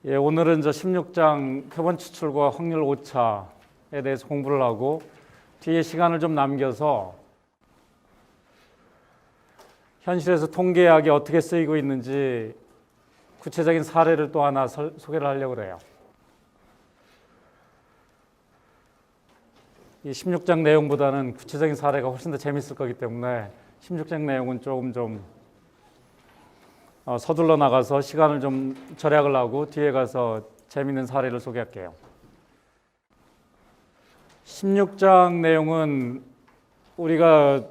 예, 오늘은 16장 표본 추출과 확률 오차에 대해서 공부를 하고 뒤에 시간을 좀 남겨서 현실에서 통계학이 어떻게 쓰이고 있는지 구체적인 사례를 또 하나 소개를 하려고 해요. 이 16장 내용보다는 구체적인 사례가 훨씬 더 재밌을 거기 때문에 16장 내용은 조금 좀 서둘러 나가서 시간을 좀 절약을 하고 뒤에 가서 재밌는 사례를 소개할게요. 16장 내용은 우리가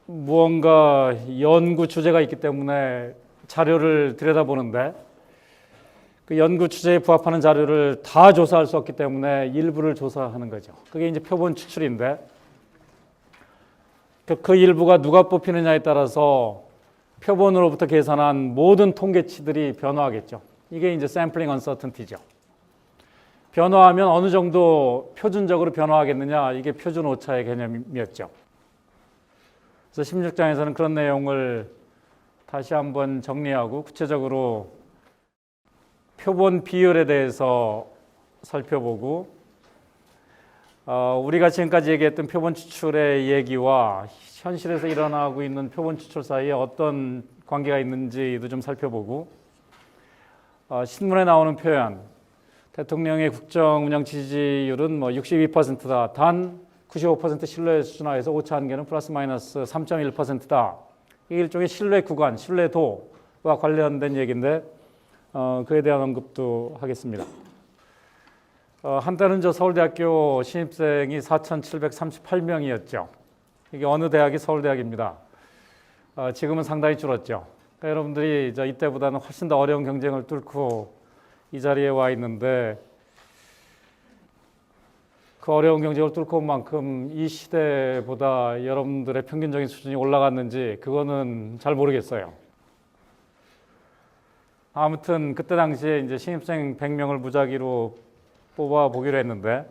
무언가 연구 주제가 있기 때문에 자료를 들여다보는데 그 연구 주제에 부합하는 자료를 다 조사할 수 없기 때문에 일부를 조사하는 거죠. 그게 이제 표본 추출인데 그 일부가 누가 뽑히느냐에 따라서 표본으로부터 계산한 모든 통계치들이 변화하겠죠. 이게 이제 샘플링 언서턴티죠. 변화하면 어느 정도 표준적으로 변화하겠느냐, 이게 표준 오차의 개념이었죠. 그래서 16장에서는 그런 내용을 다시 한번 정리하고 구체적으로 표본 비율에 대해서 살펴보고 우리가 지금까지 얘기했던 표본 추출의 얘기와 현실에서 일어나고 있는 표본 추출 사이에 어떤 관계가 있는지도 좀 살펴보고 신문에 나오는 표현, 대통령의 국정 운영 지지율은 62%다. 단 95% 신뢰 수준하에서 오차 한계는 플러스 마이너스 3.1%다. 이게 일종의 신뢰 구간, 신뢰도와 관련된 얘기인데 그에 대한 언급도 하겠습니다. 한때는 서울대학교 신입생이 4,738명이었죠. 이게 어느 대학이 서울대학입니다. 지금은 상당히 줄었죠. 그러니까 여러분들이 이때보다는 훨씬 더 어려운 경쟁을 뚫고 이 자리에 와 있는데 그 어려운 경쟁을 뚫고 온 만큼 이 시대보다 여러분들의 평균적인 수준이 올라갔는지 그거는 잘 모르겠어요. 아무튼 그때 당시에 이제 신입생 100명을 무작위로 뽑아 보기로 했는데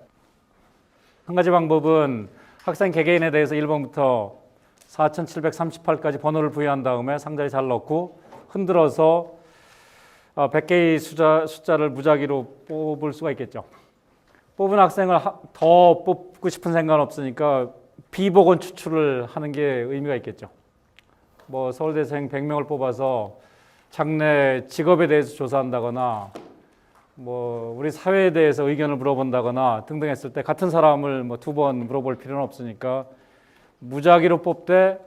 한 가지 방법은 학생 개개인에 대해서 1번부터 4,738까지 번호를 부여한 다음에 상자에 잘 넣고 흔들어서 100개의 숫자를 무작위로 뽑을 수가 있겠죠. 뽑은 학생을 더 뽑고 싶은 생각은 없으니까 비보건 추출을 하는 게 의미가 있겠죠. 서울대생 100명을 뽑아서 장래 직업에 대해서 조사한다거나 우리 사회에 대해서 의견을 물어본다거나 등등 했을 때 같은 사람을 2번 물어볼 필요는 없으니까 무작위로 뽑되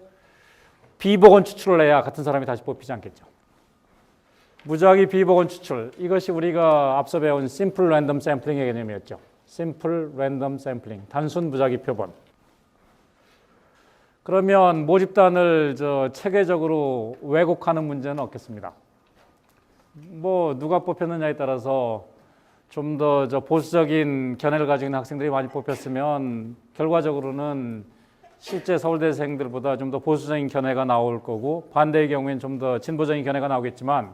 비보건 추출을 해야 같은 사람이 다시 뽑히지 않겠죠. 무작위 비보건 추출, 이것이 우리가 앞서 배운 심플 랜덤 샘플링의 개념이었죠. 심플 랜덤 샘플링, 단순 무작위 표본. 그러면 모집단을 체계적으로 왜곡하는 문제는 없겠습니다. 누가 뽑혔느냐에 따라서 좀 더 보수적인 견해를 가지고 있는 학생들이 많이 뽑혔으면 결과적으로는 실제 서울대생들보다 좀 더 보수적인 견해가 나올 거고 반대의 경우에는 좀 더 진보적인 견해가 나오겠지만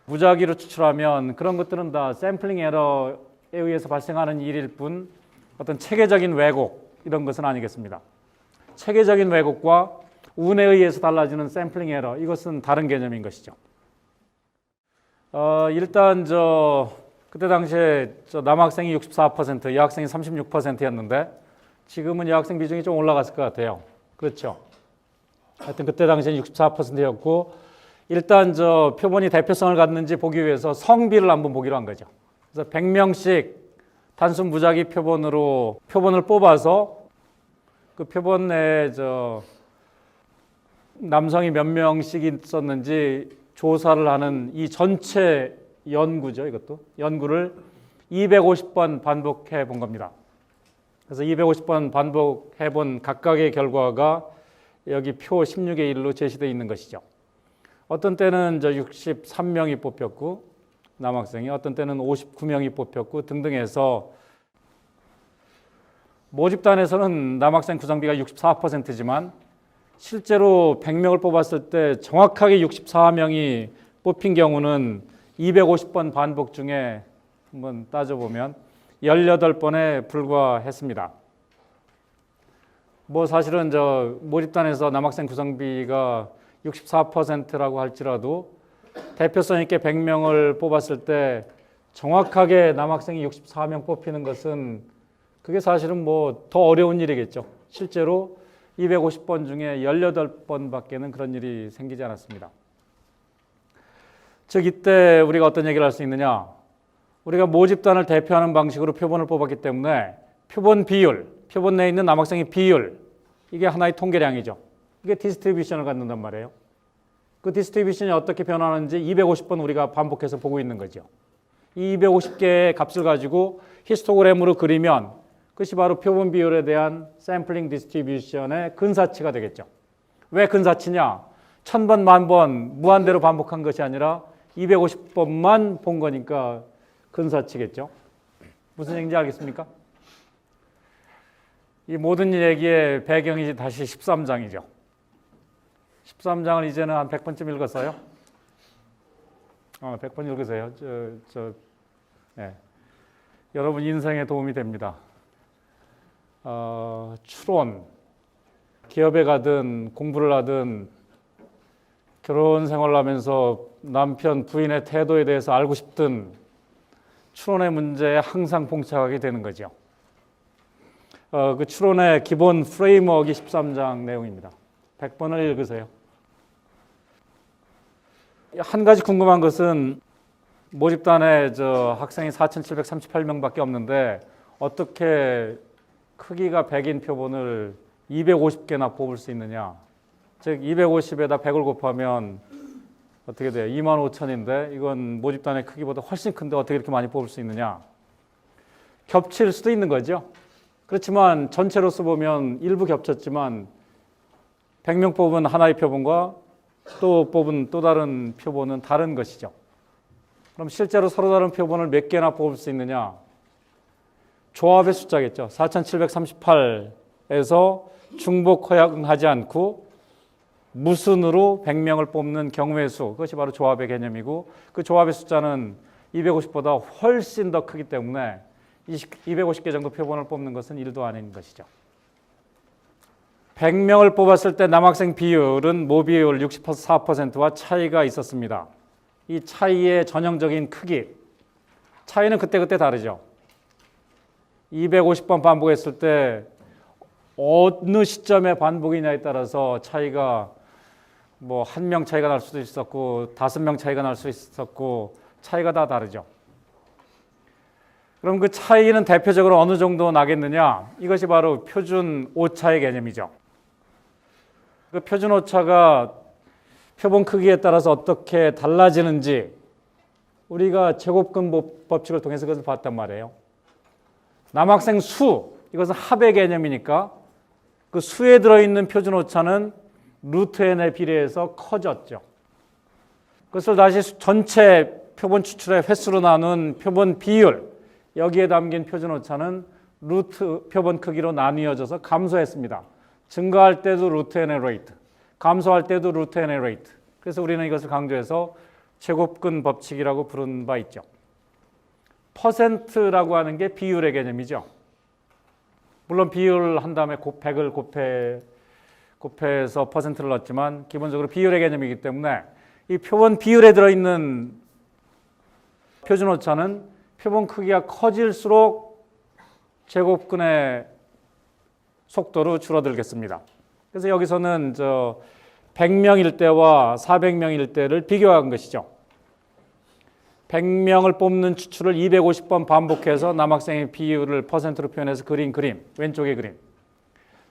무작위로 추출하면 그런 것들은 다 샘플링 에러에 의해서 발생하는 일일 뿐 어떤 체계적인 왜곡 이런 것은 아니겠습니다. 체계적인 왜곡과 운에 의해서 달라지는 샘플링 에러, 이것은 다른 개념인 것이죠. 일단 그때 당시에 남학생이 64%, 여학생이 36%였는데 지금은 여학생 비중이 좀 올라갔을 것 같아요. 그렇죠? 하여튼 그때 당시에는 64%였고 일단 표본이 대표성을 갖는지 보기 위해서 성비를 한번 보기로 한 거죠. 그래서 100명씩 단순 무작위 표본으로 표본을 뽑아서 그 표본 내에 남성이 몇 명씩 있었는지 조사를 하는 이 전체 연구죠. 이것도 연구를 250번 반복해 본 겁니다. 그래서 250번 반복해 본 각각의 결과가 여기 표 16의 1로 제시되어 있는 것이죠. 어떤 때는 63명이 뽑혔고 남학생이, 어떤 때는 59명이 뽑혔고 등등 해서 모집단에서는 남학생 구성비가 64%지만 실제로 100명을 뽑았을 때 정확하게 64명이 뽑힌 경우는 250번 반복 중에 한번 따져보면 18번에 불과했습니다. 사실은 모집단에서 남학생 구성비가 64%라고 할지라도 대표성 있게 100명을 뽑았을 때 정확하게 남학생이 64명 뽑히는 것은 그게 사실은 뭐 더 어려운 일이겠죠. 실제로 250번 중에 18번밖에는 그런 일이 생기지 않았습니다. 즉 이때 우리가 어떤 얘기를 할 수 있느냐? 우리가 모집단을 대표하는 방식으로 표본을 뽑았기 때문에 표본 비율, 표본 내에 있는 남학생의 비율, 이게 하나의 통계량이죠. 이게 디스트리뷰션을 갖는단 말이에요. 그 디스트리뷰션이 어떻게 변하는지 250번 우리가 반복해서 보고 있는 거죠. 이 250개의 값을 가지고 히스토그램으로 그리면 그것이 바로 표본 비율에 대한 샘플링 디스트리뷰션의 근사치가 되겠죠. 왜 근사치냐? 1000번, 10,000번 무한대로 반복한 것이 아니라 250번만 본 거니까 근사치겠죠. 무슨 얘기인지 알겠습니까? 이 모든 얘기의 배경이 다시 13장이죠. 13장을 이제는 한 100번쯤 읽었어요. 100번 읽으세요. 네. 여러분 인생에 도움이 됩니다. 추론, 기업에 가든 공부를 하든 결혼 생활을 하면서 남편, 부인의 태도에 대해서 알고 싶든 추론의 문제에 항상 봉착하게 되는 거죠. 그 추론의 기본 프레임워크가 13장 내용입니다. 100번을 읽으세요. 한 가지 궁금한 것은 모집단에 학생이 4,738명밖에 없는데 어떻게 크기가 100인 표본을 250개나 뽑을 수 있느냐? 즉 250에다 100을 곱하면 어떻게 돼요? 25,000인데 이건 모집단의 크기보다 훨씬 큰데 어떻게 이렇게 많이 뽑을 수 있느냐? 겹칠 수도 있는 거죠. 그렇지만 전체로서 보면 일부 겹쳤지만 100명 뽑은 하나의 표본과 또 뽑은 또 다른 표본은 다른 것이죠. 그럼 실제로 서로 다른 표본을 몇 개나 뽑을 수 있느냐? 조합의 숫자겠죠. 4,738에서 중복 허용하지 않고 무순으로 100명을 뽑는 경우의 수, 그것이 바로 조합의 개념이고 그 조합의 숫자는 250보다 훨씬 더 크기 때문에 250개 정도 표본을 뽑는 것은 일도 아닌 것이죠. 100명을 뽑았을 때 남학생 비율은 모비율 64%와 차이가 있었습니다. 이 차이의 전형적인 크기, 차이는 그때그때 다르죠. 250번 반복했을 때 어느 시점에 반복이냐에 따라서 차이가 뭐 1명 차이가 날 수도 있었고 5명 차이가 날 수 있었고 차이가 다 다르죠. 그럼 그 차이는 대표적으로 어느 정도 나겠느냐? 이것이 바로 표준 오차의 개념이죠. 그 표준 오차가 표본 크기에 따라서 어떻게 달라지는지 우리가 제곱근 법칙을 통해서 그것을 봤단 말이에요. 남학생 수, 이것은 합의 개념이니까 그 수에 들어있는 표준 오차는 루트 n에 비례해서 커졌죠. 그것을 다시 전체 표본 추출의 횟수로 나눈 표본 비율, 여기에 담긴 표준 오차는 루트 표본 크기로 나뉘어져서 감소했습니다. 증가할 때도 루트 n의 레이트, 감소할 때도 루트 n의 레이트. 그래서 우리는 이것을 강조해서 제곱근 법칙이라고 부른 바 있죠. 퍼센트라고 하는 게 비율의 개념이죠. 물론 비율 한 다음에 100을 곱해서 퍼센트를 넣었지만 기본적으로 비율의 개념이기 때문에 이 표본 비율에 들어있는 표준 오차는 표본 크기가 커질수록 제곱근의 속도로 줄어들겠습니다. 그래서 여기서는 100명일 때와 400명일 때를 비교한 것이죠. 100명을 뽑는 추출을 250번 반복해서 남학생의 비율을 퍼센트로 표현해서 그린 그림, 왼쪽의 그림.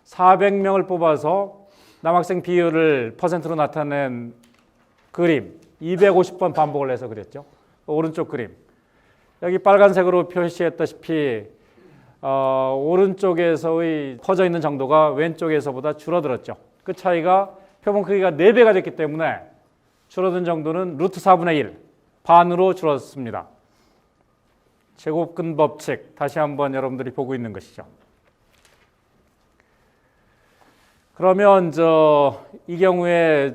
400명을 뽑아서 남학생 비율을 퍼센트로 나타낸 그림, 250번 반복을 해서 그렸죠. 오른쪽 그림. 여기 빨간색으로 표시했다시피 오른쪽에서의 퍼져 있는 정도가 왼쪽에서보다 줄어들었죠. 그 차이가 표본 크기가 4배가 됐기 때문에 줄어든 정도는 루트 4분의 1, 반으로 줄었습니다. 제곱근 법칙, 다시 한번 여러분들이 보고 있는 것이죠. 그러면 이 경우에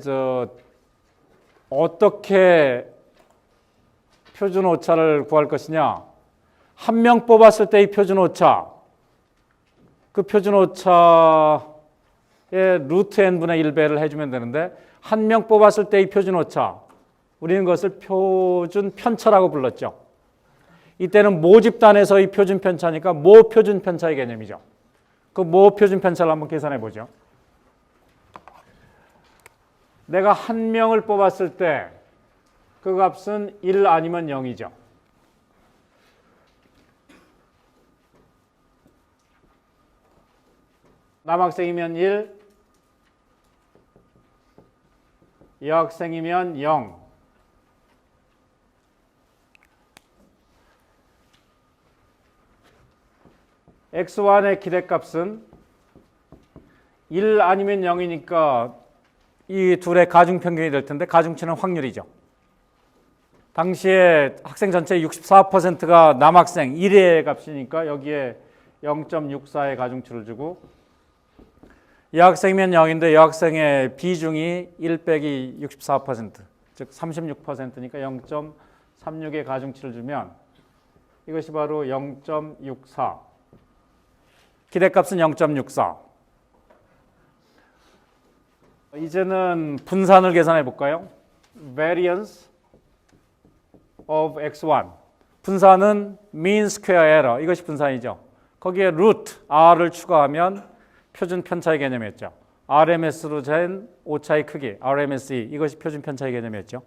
어떻게 표준 오차를 구할 것이냐? 한 명 뽑았을 때의 표준 오차, 그 표준 오차의 루트 n분의 1배를 해주면 되는데 한 명 뽑았을 때의 표준 오차, 우리는 그것을 표준 편차라고 불렀죠. 이때는 모집단에서 이 표준 편차니까 모표준 편차의 개념이죠. 그 모표준 편차를 한번 계산해 보죠. 내가 한 명을 뽑았을 때 그 값은 1 아니면 0이죠. 남학생이면 1, 여학생이면 0. x1의 기대값은 1 아니면 0이니까 이 둘의 가중평균이 될 텐데 가중치는 확률이죠. 당시에 학생 전체의 64%가 남학생 1의 값이니까 여기에 0.64의 가중치를 주고 여학생이면 0인데 여학생의 비중이 1 빼기 64%, 즉 36%니까 0.36의 가중치를 주면 이것이 바로 0.64. 기대값은 0.64. 이제는 분산을 계산해 볼까요? Variance of x1. 분산은 mean square error. 이것이 분산이죠. 거기에 root r을 추가하면 표준 편차의 개념이었죠. RMS로 잰 오차의 크기, RMSE. 이것이 표준 편차의 개념이었죠.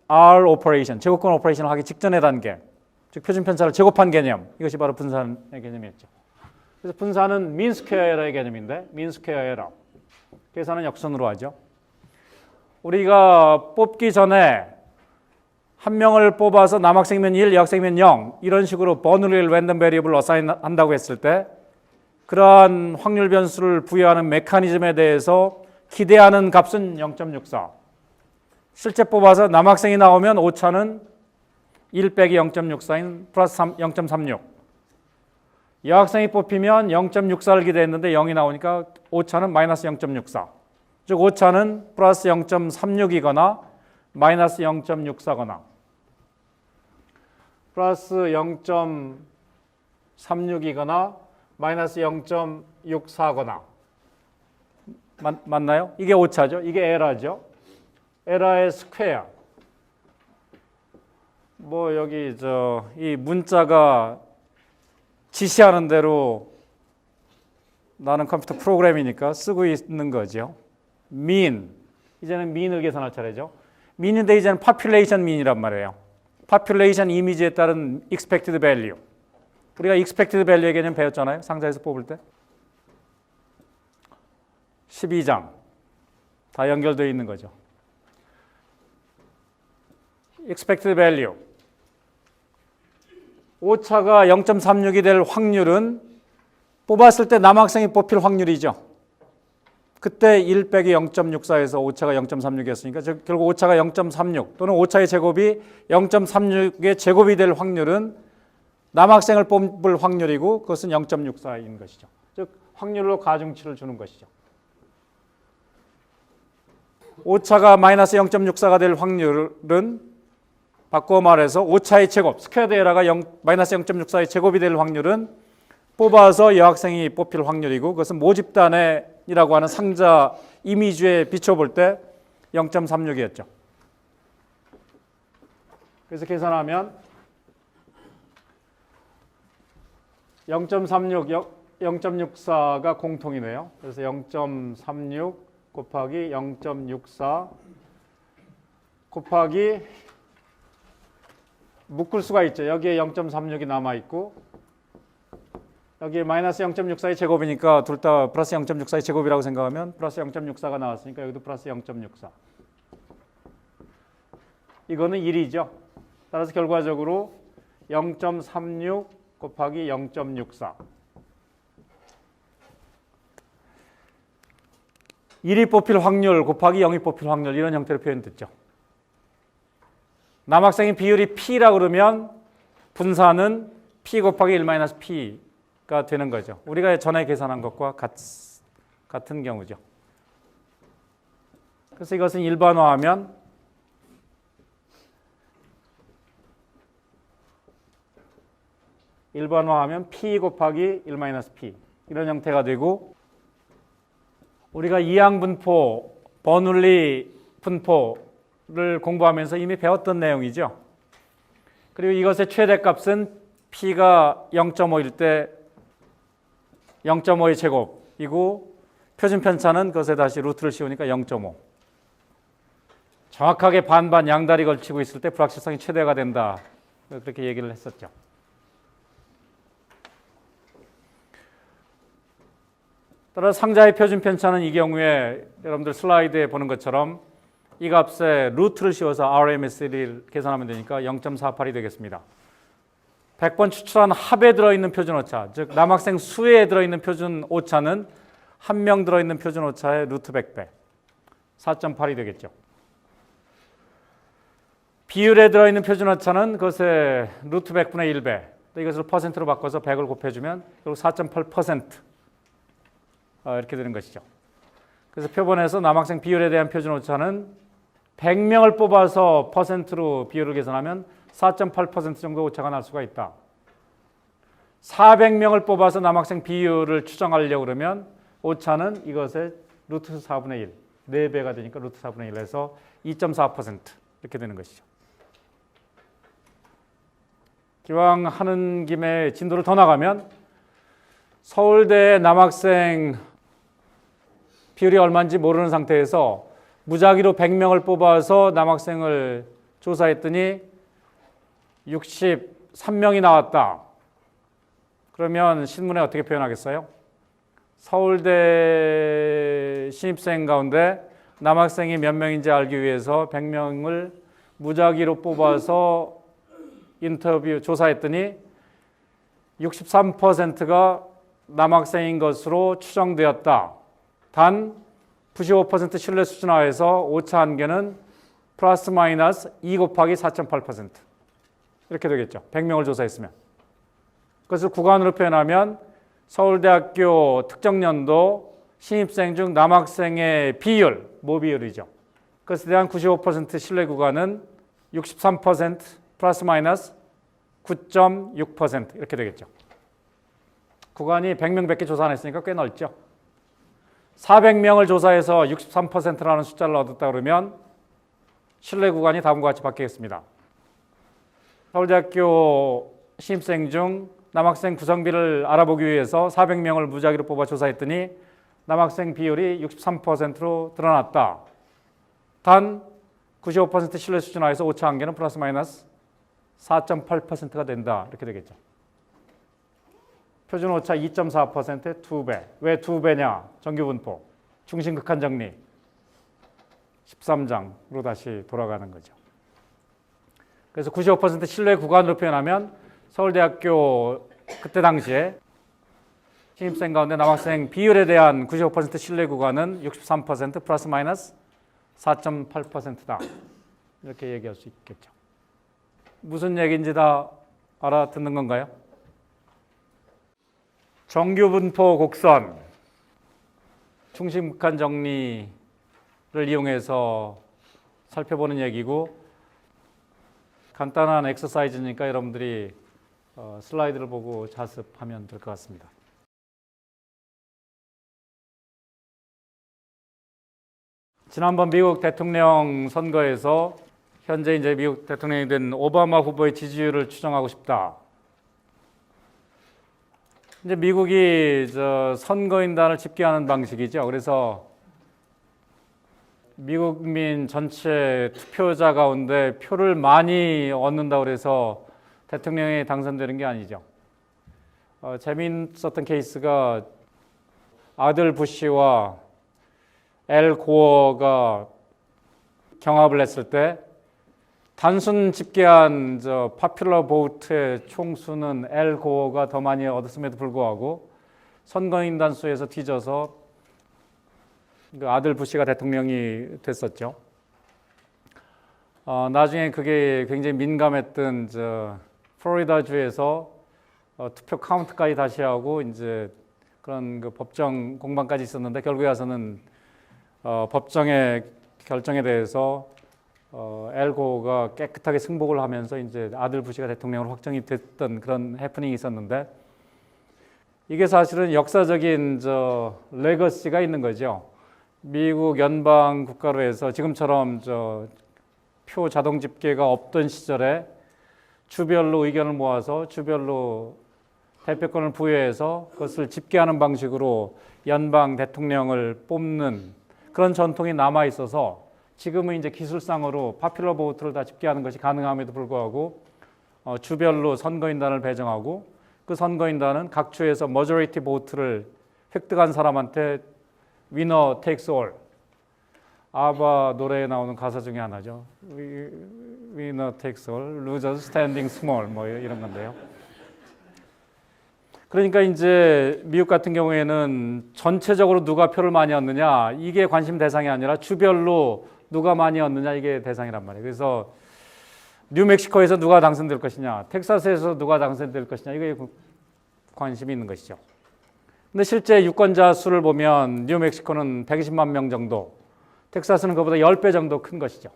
R 오퍼레이션, 제곱권 오퍼레이션을 하기 직전의 단계, 즉 표준 편차를 제곱한 개념. 이것이 바로 분산의 개념이었죠. 그래서 분산은 mean square error의 개념인데 mean square error. 계산은 역순으로 하죠. 우리가 뽑기 전에 한 명을 뽑아서 남학생이면 1, 여학생이면 0 이런 식으로 버너리 랜덤 베리어블 어사인 한다고 했을 때 그러한 확률 변수를 부여하는 메커니즘에 대해서 기대하는 값은 0.64. 실제 뽑아서 남학생이 나오면 오차는 1 빼기 0.64인 플러스 0.36. 여학생이 뽑히면 0.64를 기대했는데 0이 나오니까 오차는 마이너스 0.64. 즉 오차는 플러스 0.36이거나 마이너스 0.64거나 플러스 0.36이거나 마이너스 0.64거나 맞나요? 이게 오차죠. 이게 에러죠. 에러의 스퀘어. 뭐 여기 이 문자가 지시하는 대로 나는 컴퓨터 프로그램이니까 쓰고 있는 거죠. mean. 이제는 mean을 계산할 차례죠. mean인데 이제는 population mean이란 말이에요. population 이미지에 따른 expected value. 우리가 expected value의 개념 배웠잖아요. 상자에서 뽑을 때. 12장. 다 연결되어 있는 거죠. expected value. 오차가 0.36이 될 확률은 뽑았을 때 남학생이 뽑힐 확률이죠. 그때 1 빼기 0.64에서 오차가 0.36이었으니까 결국 오차가 0.36 또는 오차의 제곱이 0.36의 제곱이 될 확률은 남학생을 뽑을 확률이고 그것은 0.64인 것이죠. 즉 확률로 가중치를 주는 것이죠. 오차가 마이너스 0.64가 될 확률은 바꿔 말해서 오차의 제곱, 스퀘어드 에러가 마이너스 0.64의 제곱이 될 확률은 뽑아서 여학생이 뽑힐 확률이고 그것은 모집단이라고 하는 상자 이미지에 비춰볼 때 0.36이었죠. 그래서 계산하면 0.36, 0.64가 공통이네요. 그래서 0.36 곱하기 0.64 곱하기 묶을 수가 있죠. 여기에 0.36이 남아있고 여기에 마이너스 0.64의 제곱이니까 둘 다 플러스 0.64의 제곱이라고 생각하면 플러스 0.64가 나왔으니까 여기도 플러스 0.64. 이거는 1이죠. 따라서 결과적으로 0.36 곱하기 0.64. 1이 뽑힐 확률 곱하기 0이 뽑힐 확률 이런 형태로 표현됐죠. 남학생의 비율이 P라고 그러면 분산은 P 곱하기 1-P가 되는 거죠. 우리가 전에 계산한 것과 같은 경우죠. 그래서 이것은 일반화하면 P 곱하기 1-P 이런 형태가 되고 우리가 이항분포, 버눌리 분포 공부하면서 이미 배웠던 내용이죠. 그리고 이것의 최대값은 P가 0.5일 때 0.5의 제곱이고 표준 편차는 그것에 다시 루트를 씌우니까 0.5. 정확하게 반반 양다리 걸치고 있을 때 불확실성이 최대가 된다. 그렇게 얘기를 했었죠. 따라서 상자의 표준 편차는 이 경우에 여러분들 슬라이드에 보는 것처럼 이 값에 루트를 씌워서 RMS를 계산하면 되니까 0.48이 되겠습니다. 100번 추출한 합에 들어있는 표준 오차, 즉 남학생 수에 들어있는 표준 오차는 한 명 들어있는 표준 오차의 루트 100배, 4.8이 되겠죠. 비율에 들어있는 표준 오차는 그것의 루트 100분의 1배, 이것을 퍼센트로 바꿔서 100을 곱해주면 결국 4.8% 이렇게 되는 것이죠. 그래서 표본에서 남학생 비율에 대한 표준 오차는 100명을 뽑아서 퍼센트로 비율을 계산하면 4.8% 정도 오차가 날 수가 있다. 400명을 뽑아서 남학생 비율을 추정하려고 그러면 오차는 이것의 루트 4분의 1, 4배가 되니까 루트 4분의 1에서 2.4% 이렇게 되는 것이죠. 기왕 하는 김에 진도를 더 나가면 서울대 남학생 비율이 얼마인지 모르는 상태에서 무작위로 100명을 뽑아서 남학생을 조사했더니 63명이 나왔다. 그러면 신문에 어떻게 표현하겠어요? 서울대 신입생 가운데 남학생이 몇 명인지 알기 위해서 100명을 무작위로 뽑아서 인터뷰 조사했더니 63%가 남학생인 것으로 추정되었다. 단 95% 신뢰 수준 하에서 오차 한계는 플러스 마이너스 2 곱하기 4.8% 이렇게 되겠죠. 100명을 조사했으면. 그것을 구간으로 표현하면 서울대학교 특정 연도 신입생 중 남학생의 비율, 모비율이죠. 그것에 대한 95% 신뢰 구간은 63% 플러스 마이너스 9.6% 이렇게 되겠죠. 구간이 100명 밖에 조사 안 했으니까 꽤 넓죠. 400명을 조사해서 63%라는 숫자를 얻었다 그러면 신뢰 구간이 다음과 같이 바뀌겠습니다. 서울대학교 신입생 중 남학생 구성비를 알아보기 위해서 400명을 무작위로 뽑아 조사했더니 남학생 비율이 63%로 드러났다. 단 95% 신뢰 수준 하에서 오차 한계는 플러스 마이너스 4.8%가 된다. 이렇게 되겠죠. 표준 오차 2.4%의 2배. 왜 2배냐? 정규분포. 중심극한 정리. 13장으로 다시 돌아가는 거죠. 그래서 95% 신뢰 구간으로 표현하면 서울대학교 그때 당시에 신입생 가운데 남학생 비율에 대한 95% 신뢰 구간은 63% 플러스 마이너스 4.8%다. 이렇게 얘기할 수 있겠죠. 무슨 얘기인지 다 알아듣는 건가요? 정규분포 곡선, 중심극한 정리를 이용해서 살펴보는 얘기고 간단한 엑서사이즈니까 여러분들이 슬라이드를 보고 자습하면 될 것 같습니다. 지난번 미국 대통령 선거에서 현재 이제 미국 대통령이 된 오바마 후보의 지지율을 추정하고 싶다. 이제 미국이 선거인단을 집계하는 방식이죠. 그래서 미국민 전체 투표자 가운데 표를 많이 얻는다고 해서 대통령이 당선되는 게 아니죠. 재미있었던 케이스가 아들 부시와 엘 고어가 경합을 했을 때 단순 집계한 파퓰러 보트의 총수는 엘 고어가 더 많이 얻었음에도 불구하고 선거인단 수에서 뒤져서 그 아들 부시가 대통령이 됐었죠. 나중에 그게 굉장히 민감했던 플로리다주에서 투표 카운트까지 다시 하고 이제 그런 그 법정 공방까지 있었는데 결국에 와서는 법정의 결정에 대해서 엘 고어가 깨끗하게 승복을 하면서 이제 아들 부시가 대통령으로 확정이 됐던 그런 해프닝이 있었는데 이게 사실은 역사적인 레거시가 있는 거죠. 미국 연방 국가로 해서 지금처럼 표 자동 집계가 없던 시절에 주별로 의견을 모아서 주별로 대표권을 부여해서 그것을 집계하는 방식으로 연방 대통령을 뽑는 그런 전통이 남아 있어서 지금은 이제 기술상으로 파퓰러 보트를 다 집계하는 것이 가능함에도 불구하고 주별로 선거인단을 배정하고 그 선거인단은 각 주에서 머저리티 보트를 획득한 사람한테 위너 테이크스 올, 아바 노래에 나오는 가사 중에 하나죠. 위너 테이크스 올, 루저스 스탠딩 스몰 뭐 이런 건데요. 그러니까 이제 미국 같은 경우에는 전체적으로 누가 표를 많이 얻느냐 이게 관심 대상이 아니라 주별로 누가 많이 얻느냐 이게 대상이란 말이에요. 그래서 뉴멕시코에서 누가 당선될 것이냐, 텍사스에서 누가 당선될 것이냐 이게 관심이 있는 것이죠. 근데 실제 유권자 수를 보면 뉴멕시코는 120만 명 정도, 텍사스는 그보다 10배 정도 큰 것이죠.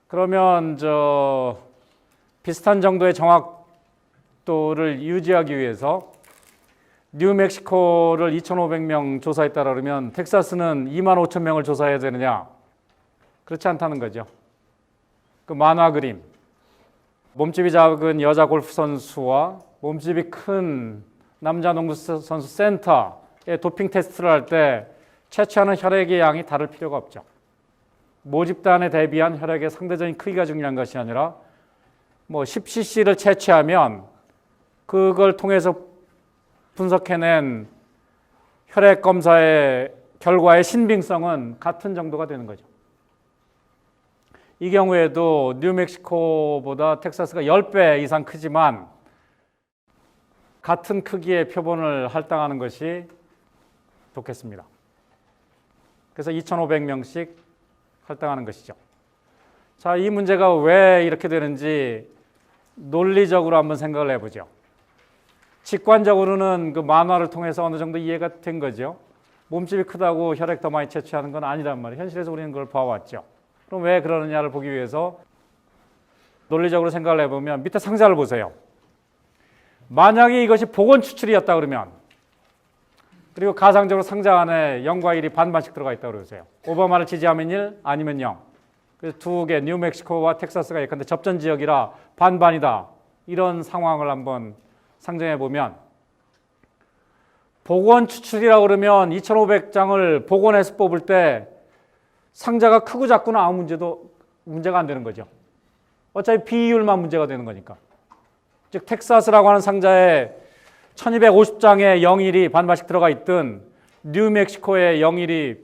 그러면 비슷한 정도의 정확도를 유지하기 위해서 뉴멕시코를 2,500명 조사했다 그러면 텍사스는 25,000명을 조사해야 되느냐? 그렇지 않다는 거죠. 그 만화 그림, 몸집이 작은 여자 골프 선수와 몸집이 큰 남자 농구 선수 센터의 도핑 테스트를 할 때 채취하는 혈액의 양이 다를 필요가 없죠. 모집단에 대비한 혈액의 상대적인 크기가 중요한 것이 아니라 10cc를 채취하면 그걸 통해서 분석해낸 혈액 검사의 결과의 신빙성은 같은 정도가 되는 거죠. 이 경우에도 뉴멕시코보다 텍사스가 10배 이상 크지만 같은 크기의 표본을 할당하는 것이 좋겠습니다. 그래서 2,500명씩 할당하는 것이죠. 자, 이 문제가 왜 이렇게 되는지 논리적으로 한번 생각을 해보죠. 직관적으로는 그 만화를 통해서 어느 정도 이해가 된 거죠. 몸집이 크다고 혈액 더 많이 채취하는 건 아니란 말이에요. 현실에서 우리는 그걸 봐왔죠. 그럼 왜 그러느냐를 보기 위해서 논리적으로 생각을 해보면 밑에 상자를 보세요. 만약에 이것이 복원 추출이었다 그러면, 그리고 가상적으로 상자 안에 0과 1이 반반씩 들어가 있다고 그러세요. 오바마를 지지하면 1, 아니면 0. 그래서 두 개, 뉴멕시코와 텍사스가 예컨대 접전 지역이라 반반이다. 이런 상황을 한번 상정해 보면, 복원 추출이라고 그러면 2,500장을 복원해서 뽑을 때 상자가 크고 작고는 아무 문제가 안 되는 거죠. 어차피 비율만 문제가 되는 거니까. 즉 텍사스라고 하는 상자에 1250장의 0일이 반반씩 들어가 있든 뉴멕시코의 0일이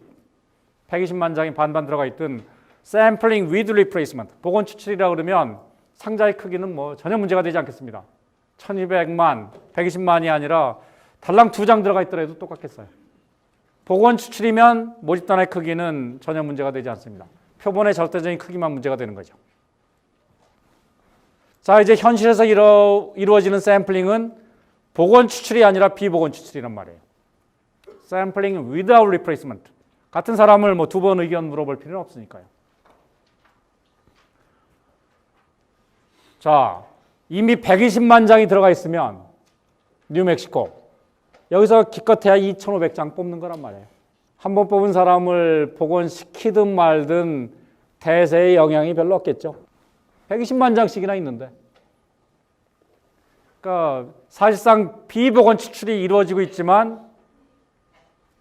120만 장이 반반 들어가 있든 샘플링 위드 리플레이스먼트, 복원 추출이라고 그러면 상자의 크기는 전혀 문제가 되지 않겠습니다. 1200만, 120만이 아니라 달랑 2장 들어가 있더라도 똑같겠어요. 복원 추출이면 모집단의 크기는 전혀 문제가 되지 않습니다. 표본의 절대적인 크기만 문제가 되는 거죠. 자, 이제 현실에서 이루어지는 샘플링은 복원 추출이 아니라 비복원 추출이란 말이에요. 샘플링 without replacement. 같은 사람을 2번 의견 물어볼 필요는 없으니까요. 자, 이미 120만 장이 들어가 있으면 뉴멕시코 여기서 기껏해야 2,500장 뽑는 거란 말이에요. 한 번 뽑은 사람을 복원시키든 말든 대세의 영향이 별로 없겠죠. 120만 장씩이나 있는데. 그러니까 사실상 비복원 추출이 이루어지고 있지만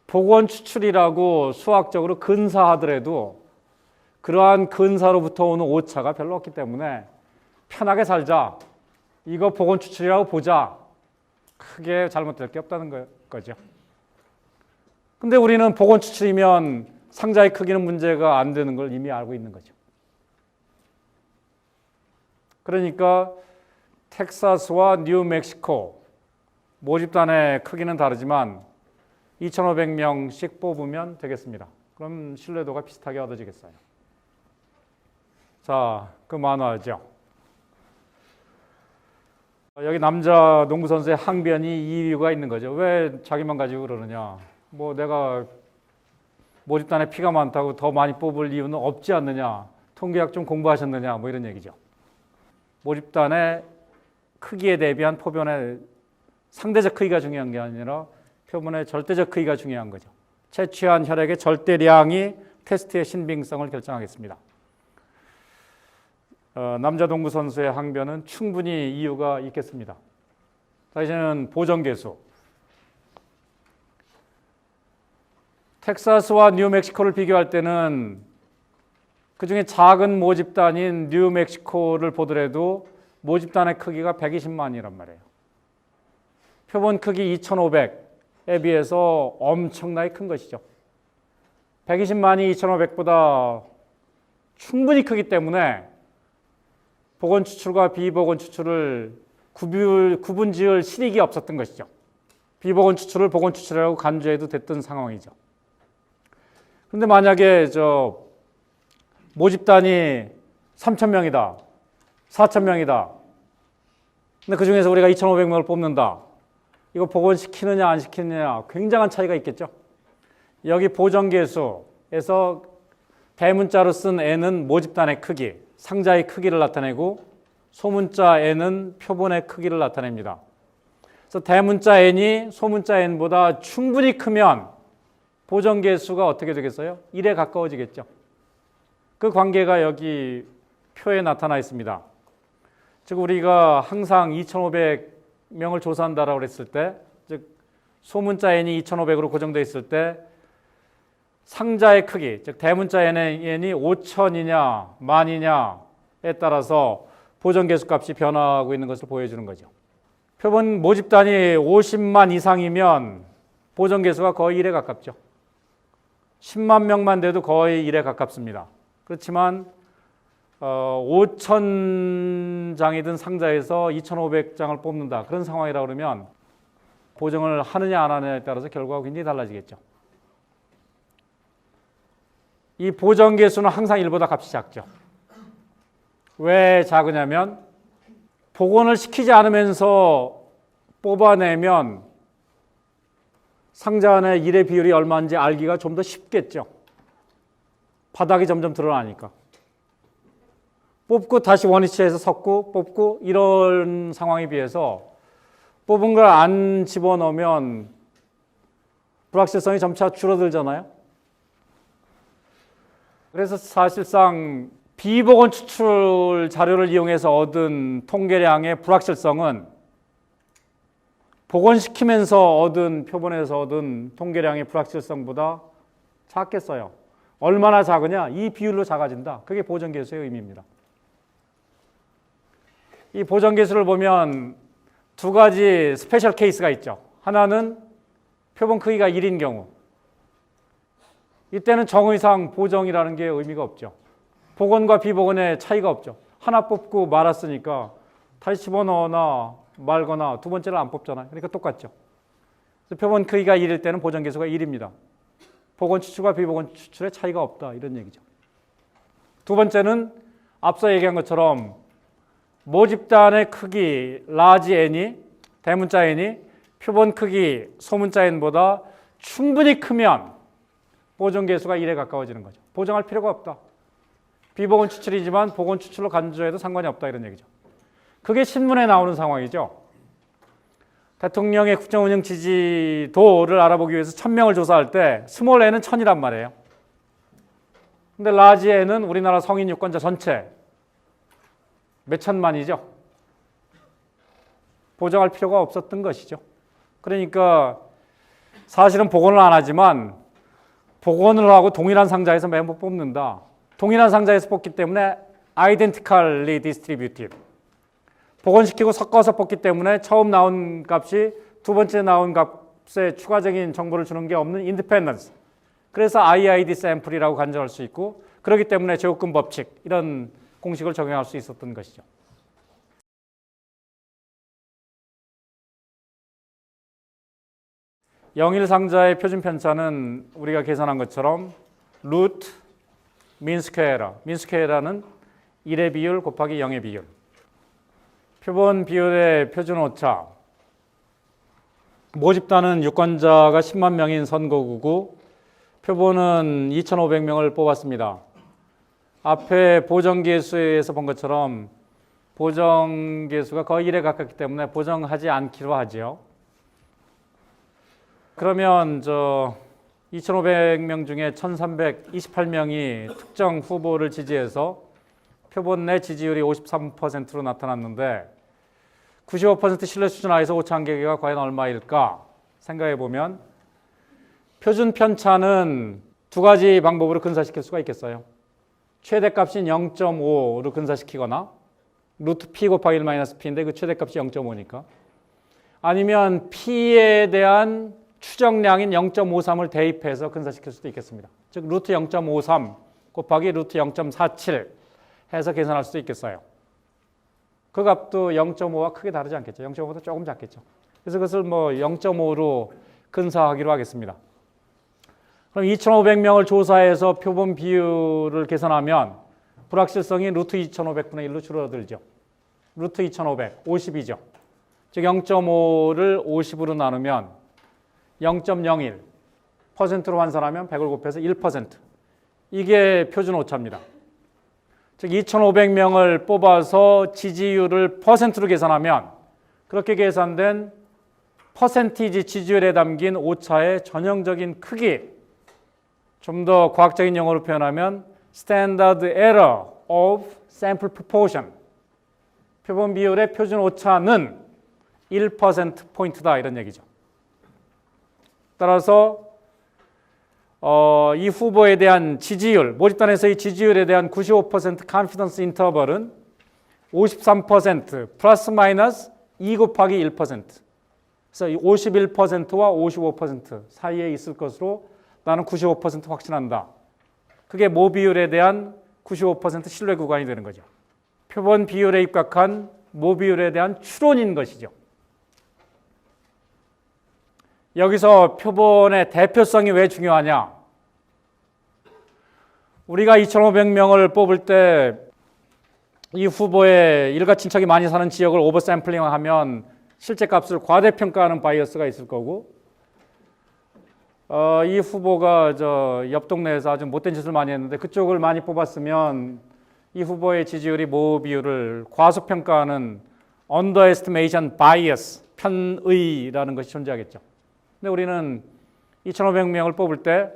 복원 추출이라고 수학적으로 근사하더라도 그러한 근사로부터 오는 오차가 별로 없기 때문에 편하게 살자. 이거 복원 추출이라고 보자. 크게 잘못될 게 없다는 거죠. 근데 우리는 복원 추출이면 상자의 크기는 문제가 안 되는 걸 이미 알고 있는 거죠. 그러니까 텍사스와 뉴멕시코 모집단의 크기는 다르지만 2,500명씩 뽑으면 되겠습니다. 그럼 신뢰도가 비슷하게 얻어지겠어요. 자, 그 만화죠. 여기 남자 농구 선수의 항변이 이유가 있는 거죠. 왜 자기만 가지고 그러느냐. 내가 모집단에 피가 많다고 더 많이 뽑을 이유는 없지 않느냐. 통계학 좀 공부하셨느냐. 이런 얘기죠. 모집단의 크기에 대비한 표본의 상대적 크기가 중요한 게 아니라 표본의 절대적 크기가 중요한 거죠. 채취한 혈액의 절대량이 테스트의 신빙성을 결정하겠습니다. 남자 동부 선수의 항변은 충분히 이유가 있겠습니다. 자, 이제는 보정계수. 텍사스와 뉴멕시코를 비교할 때는 그중에 작은 모집단인 뉴멕시코를 보더라도 모집단의 크기가 120만이란 말이에요. 표본 크기 2,500에 비해서 엄청나게 큰 것이죠. 120만이 2,500보다 충분히 크기 때문에 보건 추출과 비보건 추출을 구분 지을 실익이 없었던 것이죠. 비보건 추출을 보건 추출이라고 간주해도 됐던 상황이죠. 그런데 만약에 모집단이 3,000명이다, 4,000명이다. 근데 그 중에서 우리가 2,500명을 뽑는다. 이거 복원시키느냐 안 시키느냐 굉장한 차이가 있겠죠. 여기 보정계수에서 대문자로 쓴 n은 모집단의 크기, 상자의 크기를 나타내고 소문자 n은 표본의 크기를 나타냅니다. 그래서 대문자 n이 소문자 n보다 충분히 크면 보정계수가 어떻게 되겠어요? 1에 가까워지겠죠. 그 관계가 여기 표에 나타나 있습니다. 즉 우리가 항상 2,500명을 조사한다라고 했을 때, 즉 소문자 n이 2,500으로 고정되어 있을 때 상자의 크기, 즉 대문자 n이 5,000이냐 만이냐에 따라서 보정계수 값이 변화하고 있는 것을 보여주는 거죠. 표본 모집단이 50만 이상이면 보정계수가 거의 1에 가깝죠. 10만 명만 돼도 거의 1에 가깝습니다. 그렇지만 5,000장이든 상자에서 2,500장을 뽑는다. 그런 상황이라 그러면 보정을 하느냐 안 하느냐에 따라서 결과가 굉장히 달라지겠죠. 이 보정계수는 항상 1보다 값이 작죠. 왜 작으냐면 복원을 시키지 않으면서 뽑아내면 상자 안에 1의 비율이 얼마인지 알기가 좀 더 쉽겠죠. 바닥이 점점 드러나니까. 뽑고 다시 원위치에서 섞고 뽑고 이런 상황에 비해서 뽑은 걸 안 집어넣으면 불확실성이 점차 줄어들잖아요. 그래서 사실상 비보건 추출 자료를 이용해서 얻은 통계량의 불확실성은 복원시키면서 얻은 표본에서 얻은 통계량의 불확실성보다 작겠어요. 얼마나 작으냐? 이 비율로 작아진다. 그게 보정계수의 의미입니다. 이 보정계수를 보면 두 가지 스페셜 케이스가 있죠. 하나는 표본 크기가 1인 경우. 이때는 정의상 보정이라는 게 의미가 없죠. 복원과 비복원의 차이가 없죠. 하나 뽑고 말았으니까 다시 집어넣거나 말거나 두 번째를 안 뽑잖아요. 그러니까 똑같죠. 그래서 표본 크기가 1일 때는 보정계수가 1입니다. 복원 추출과 비복원 추출의 차이가 없다. 이런 얘기죠. 두 번째는 앞서 얘기한 것처럼 모집단의 크기 라지 n이 대문자 n이 표본 크기 소문자 n보다 충분히 크면 보정계수가 1에 가까워지는 거죠. 보정할 필요가 없다. 비복원 추출이지만 복원 추출로 간주해도 상관이 없다 이런 얘기죠. 그게 신문에 나오는 상황이죠. 대통령의 국정운영 지지도를 알아보기 위해서 1,000명을 조사할 때 스몰 n은 1,000이란 말이에요. 근데 라지 n은 우리나라 성인 유권자 전체 몇 천만이죠. 보정할 필요가 없었던 것이죠. 그러니까 사실은 복원을 안 하지만 복원을 하고 동일한 상자에서 매번 뽑는다. 동일한 상자에서 뽑기 때문에 identically distributed. 복원시키고 섞어서 뽑기 때문에 처음 나온 값이 두 번째 나온 값에 추가적인 정보를 주는 게 없는 independence. 그래서 IID 샘플이라고 간주할 수 있고 그렇기 때문에 제곱근 법칙 이런 공식을 적용할 수 있었던 것이죠. 영일 상자의 표준 편차는 우리가 계산한 것처럼 루트 민스퀘어라. 민스퀘어라는 1의 비율 곱하기 0의 비율. 표본 비율의 표준 오차. 모집단은 유권자가 10만 명인 선거구고 표본은 2,500명을 뽑았습니다. 앞에 보정계수에서 본 것처럼 보정계수가 거의 1에 가깝기 때문에 보정하지 않기로 하죠. 그러면 2,500명 중에 1,328명이 특정 후보를 지지해서 표본 내 지지율이 53%로 나타났는데 95% 신뢰 수준 하에서 오차 한계가 과연 얼마일까 생각해 보면 표준 편차는 두 가지 방법으로 근사시킬 수가 있겠어요. 최대값인 0.5로 근사시키거나 루트 p 곱하기 1 마이너스 p인데 그 최대값이 0.5니까 아니면 p에 대한 추정량인 0.53을 대입해서 근사시킬 수도 있겠습니다. 즉 루트 0.53 곱하기 루트 0.47 해서 계산할 수도 있겠어요. 그 값도 0.5와 크게 다르지 않겠죠. 0.5보다 조금 작겠죠. 그래서 그것을 뭐 0.5로 근사하기로 하겠습니다. 그럼 2,500명을 조사해서 표본 비율을 계산하면 불확실성이 루트 2,500분의 1로 줄어들죠. 루트 2,500, 50이죠. 즉 0.5를 50으로 나누면 0.01, 퍼센트로 환산하면 100을 곱해서 1%. 이게 표준 오차입니다. 즉 2,500명을 뽑아서 지지율을 퍼센트로 계산하면 그렇게 계산된 퍼센티지 지지율에 담긴 오차의 전형적인 크기, 좀 더 과학적인 용어로 표현하면 Standard Error of Sample Proportion, 표본 비율의 표준 오차는 1%포인트다 이런 얘기죠. 따라서 이 후보에 대한 지지율, 모집단에서의 지지율에 대한 95% confidence interval은 53% 플러스 마이너스 2 곱하기 1%. 그래서 51%와 55% 사이에 있을 것으로 나는 95% 확신한다. 그게 모 비율에 대한 95% 신뢰 구간이 되는 거죠. 표본 비율에 입각한 모 비율에 대한 추론인 것이죠. 여기서 표본의 대표성이 왜 중요하냐? 우리가 2,500명을 뽑을 때 이 후보의 일가 친척이 많이 사는 지역을 오버샘플링하면 실제 값을 과대평가하는 바이어스가 있을 거고, 이 후보가 옆 동네에서 아주 못된 짓을 많이 했는데 그쪽을 많이 뽑았으면 이 후보의 지지율이 모 비율을 과소평가하는 underestimation bias, 편의라는 것이 존재하겠죠. 근데 우리는 2,500명을 뽑을 때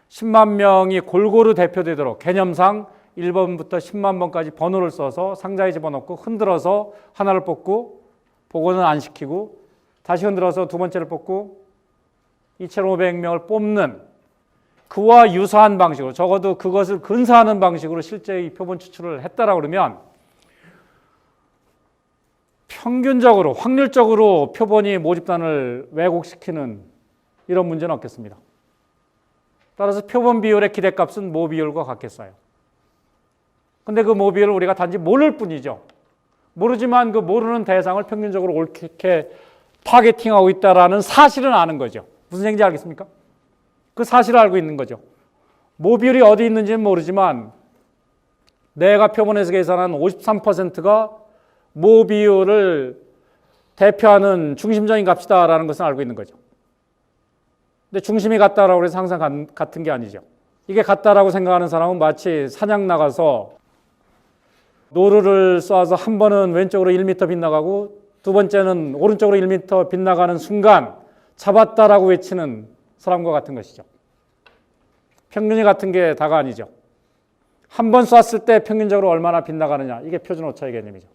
10만 명이 골고루 대표되도록 개념상 1번부터 10만 번까지 번호를 써서 상자에 집어넣고 흔들어서 하나를 뽑고 복원은 안 시키고 다시 흔들어서 두 번째를 뽑고 2,500명을 뽑는 그와 유사한 방식으로, 적어도 그것을 근사하는 방식으로 실제 이 표본 추출을 했다라고 그러면 평균적으로 확률적으로 표본이 모집단을 왜곡시키는 이런 문제는 없겠습니다. 따라서 표본 비율의 기대값은 모 비율과 같겠어요. 근데 그 모 비율을 우리가 단지 모를 뿐이죠. 모르지만 그 모르는 대상을 평균적으로 옳게 타겟팅하고 있다는 사실은 아는 거죠. 무슨 얘기인지 알겠습니까? 그 사실을 알고 있는 거죠. 모 비율이 어디 있는지는 모르지만 내가 표본에서 계산한 53%가 모 비율을 대표하는 중심적인 값이다라는 것을 알고 있는 거죠. 근데 중심이 같다라고 해서 항상 같은 게 아니죠. 이게 같다라고 생각하는 사람은 마치 사냥 나가서 노루를 쏴서 한 번은 왼쪽으로 1m 빗나가고 두 번째는 오른쪽으로 1m 빗나가는 순간 잡았다라고 외치는 사람과 같은 것이죠. 평균이 같은 게 다가 아니죠. 한 번 쐈을 때 평균적으로 얼마나 빗나가느냐, 이게 표준 오차의 개념이죠.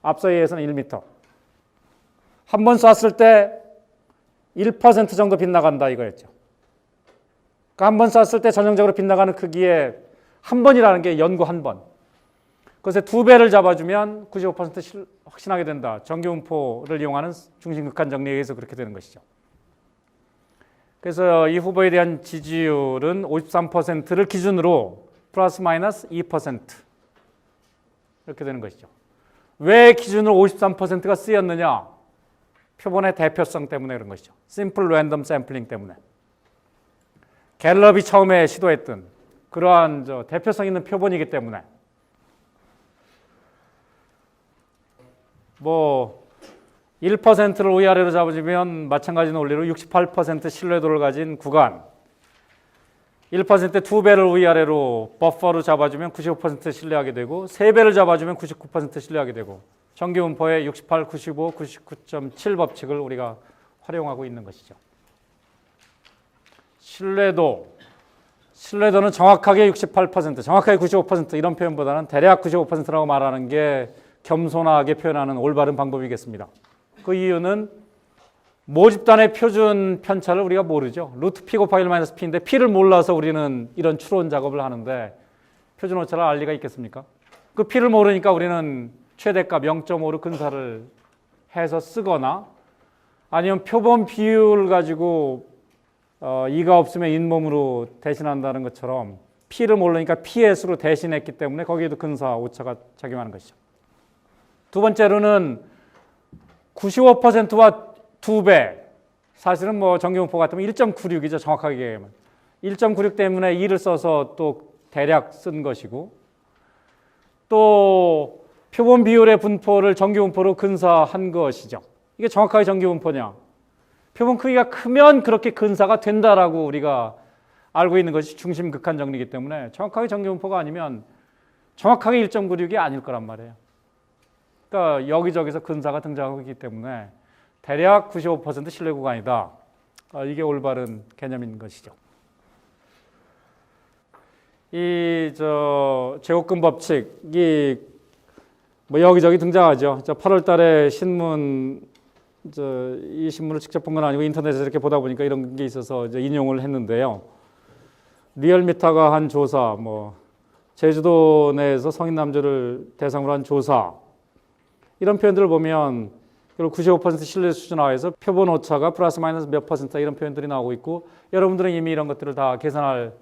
앞서에 의해서는 1m. 한 번 쐈을 때 1% 정도 빗나간다 이거였죠. 그러니까 한 번 쐈을 때 전형적으로 빗나가는 크기의 한 번이라는 게 연구 한 번. 그것의 두 배를 잡아주면 95% 확신하게 된다. 정규분포를 이용하는 중심극한 정리에 의해서 그렇게 되는 것이죠. 그래서 이 후보에 대한 지지율은 53%를 기준으로 플러스 마이너스 2% 이렇게 되는 것이죠. 왜 기준으로 53%가 쓰였느냐? 표본의 대표성 때문에 그런 것이죠. 심플 랜덤 샘플링 때문에. 갤럽이 처음에 시도했던 그러한 대표성 있는 표본이기 때문에. 뭐 1%를 위아래로 잡아주면 마찬가지 논리로 68% 신뢰도를 가진 구간, 1%의 두 배를 위아래로 버퍼로 잡아주면 95% 신뢰하게 되고 3배를 잡아주면 99% 신뢰하게 되고 정규분포의 68, 95, 99.7 법칙을 우리가 활용하고 있는 것이죠. 신뢰도, 신뢰도는 정확하게 68%, 정확하게 95% 이런 표현보다는 대략 95%라고 말하는 게 겸손하게 표현하는 올바른 방법이겠습니다. 그 이유는 모집단의 표준 편차를 우리가 모르죠. 루트 p 곱하기 1 마이너스 p인데 p를 몰라서 우리는 이런 추론 작업을 하는데 표준 오차를 알 리가 있겠습니까? 그 p를 모르니까 우리는 최대값 0.5로 근사를 해서 쓰거나 아니면 표본 비율 가지고 이가 없으면 잇몸으로 대신한다는 것처럼 p를 모르니까 ps로 대신했기 때문에 거기에도 근사 오차가 작용하는 것이죠. 두 번째로는 95%와 2배, 사실은 뭐 정규분포 같으면 1.96이죠. 정확하게 얘기하면 1.96 때문에 2를 써서 또 대략 쓴 것이고, 또 표본 비율의 분포를 정규분포로 근사한 것이죠. 이게 정확하게 정규분포냐? 표본 크기가 크면 그렇게 근사가 된다라고 우리가 알고 있는 것이 중심 극한 정리이기 때문에 정확하게 정규분포가 아니면 정확하게 1.96이 아닐 거란 말이에요. 그러니까 여기저기서 근사가 등장하고 있기 때문에 대략 95% 신뢰 구간이다. 이게 올바른 개념인 것이죠. 이 제곱근 법칙이 뭐 여기저기 등장하죠. 8월 달에 신문, 이 신문을 직접 본 건 아니고 인터넷에서 이렇게 보다 보니까 이런 게 있어서 이제 인용을 했는데요. 리얼미터가 한 조사, 제주도 내에서 성인 남녀를 대상으로 한 조사, 이런 표현들을 보면 결국 95% 신뢰 수준 하에서 표본 오차가 플러스 마이너스 몇 퍼센트 이런 표현들이 나오고 있고, 여러분들은 이미 이런 것들을 다 계산할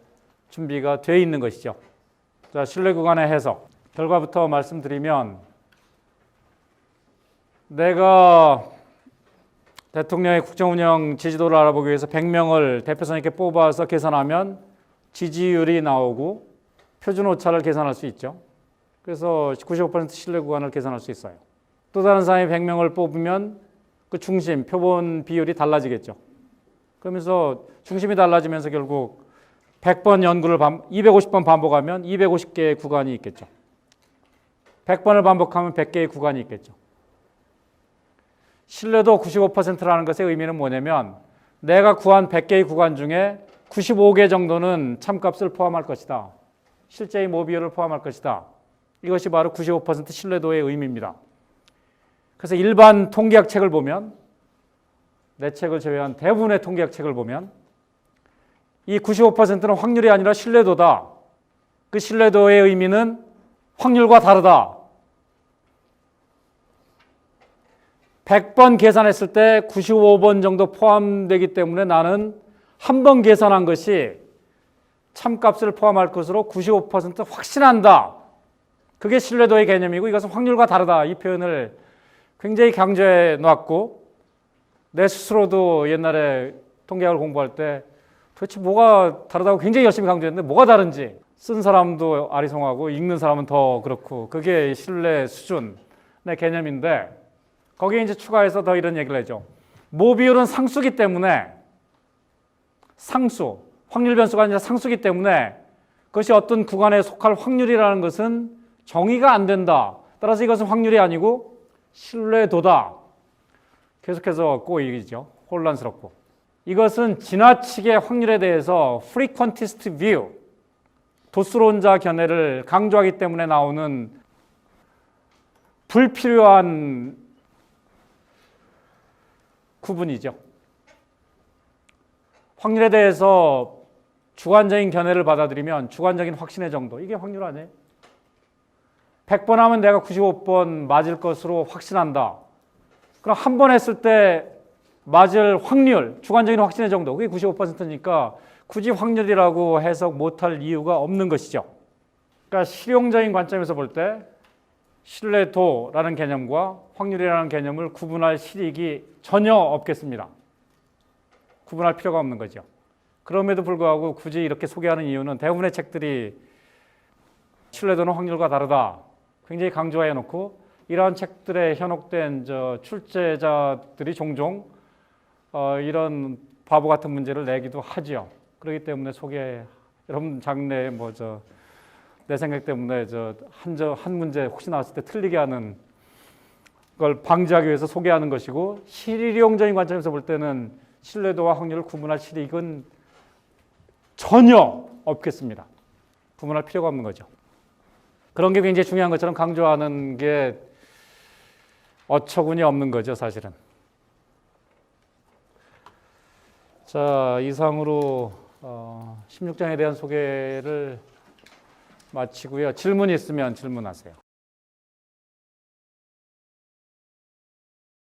준비가 돼 있는 것이죠. 자, 신뢰 구간의 해석 결과부터 말씀드리면, 내가 대통령의 국정운영 지지도를 알아보기 위해서 100명을 대표성 있게 뽑아서 계산하면 지지율이 나오고 표준 오차를 계산할 수 있죠. 그래서 95% 신뢰 구간을 계산할 수 있어요. 또 다른 사람이 100명을 뽑으면 그 중심, 표본 비율이 달라지겠죠. 그러면서 중심이 달라지면서 결국 100번 연구를 250번 반복하면 250개의 구간이 있겠죠. 100번을 반복하면 100개의 구간이 있겠죠. 신뢰도 95%라는 것의 의미는 뭐냐면 내가 구한 100개의 구간 중에 95개 정도는 참값을 포함할 것이다. 실제의 모비율을 포함할 것이다. 이것이 바로 95% 신뢰도의 의미입니다. 그래서 일반 통계학 책을 보면, 내 책을 제외한 대부분의 통계학 책을 보면 이 95%는 확률이 아니라 신뢰도다. 그 신뢰도의 의미는 확률과 다르다. 100번 계산했을 때 95번 정도 포함되기 때문에 나는 한 번 계산한 것이 참값을 포함할 것으로 95% 확신한다. 그게 신뢰도의 개념이고, 이것은 확률과 다르다. 이 표현을 굉장히 강조해 놨고, 내 스스로도 옛날에 통계학을 공부할 때 도대체 뭐가 다르다고 굉장히 열심히 강조했는데 뭐가 다른지, 쓴 사람도 아리송하고 읽는 사람은 더 그렇고, 그게 신뢰 수준의 개념인데, 거기에 이제 추가해서 더 이런 얘기를 해줘. 모비율은 상수기 때문에, 상수, 확률 변수가 아니라 상수기 때문에 그것이 어떤 구간에 속할 확률이라는 것은 정의가 안 된다. 따라서 이것은 확률이 아니고 신뢰도다. 계속해서 꼬이죠. 혼란스럽고. 이것은 지나치게 확률에 대해서 frequentist view, 도수론자 견해를 강조하기 때문에 나오는 불필요한 구분이죠. 확률에 대해서 주관적인 견해를 받아들이면 주관적인 확신의 정도, 이게 확률 아니에요? 100번 하면 내가 95번 맞을 것으로 확신한다. 그럼 한 번 했을 때 맞을 확률, 주관적인 확신의 정도, 그게 95%니까 굳이 확률이라고 해석 못할 이유가 없는 것이죠. 그러니까 실용적인 관점에서 볼 때 신뢰도라는 개념과 확률이라는 개념을 구분할 실익이 전혀 없겠습니다. 구분할 필요가 없는 거죠. 그럼에도 불구하고 굳이 이렇게 소개하는 이유는 대부분의 책들이 신뢰도는 확률과 다르다 굉장히 강조해 놓고, 이러한 책들에 현혹된 출제자들이 종종 이런 바보 같은 문제를 내기도 하죠. 그렇기 때문에 여러분 장래에 내 생각 때문에 한 문제 혹시 나왔을 때 틀리게 하는 걸 방지하기 위해서 소개하는 것이고, 실용적인 관점에서 볼 때는 신뢰도와 확률을 구분할 실익은 전혀 없겠습니다. 구분할 필요가 없는 거죠. 그런 게 굉장히 중요한 것처럼 강조하는 게 어처구니 없는 거죠, 사실은. 자, 이상으로 16장에 대한 소개를 마치고요. 질문이 있으면 질문하세요.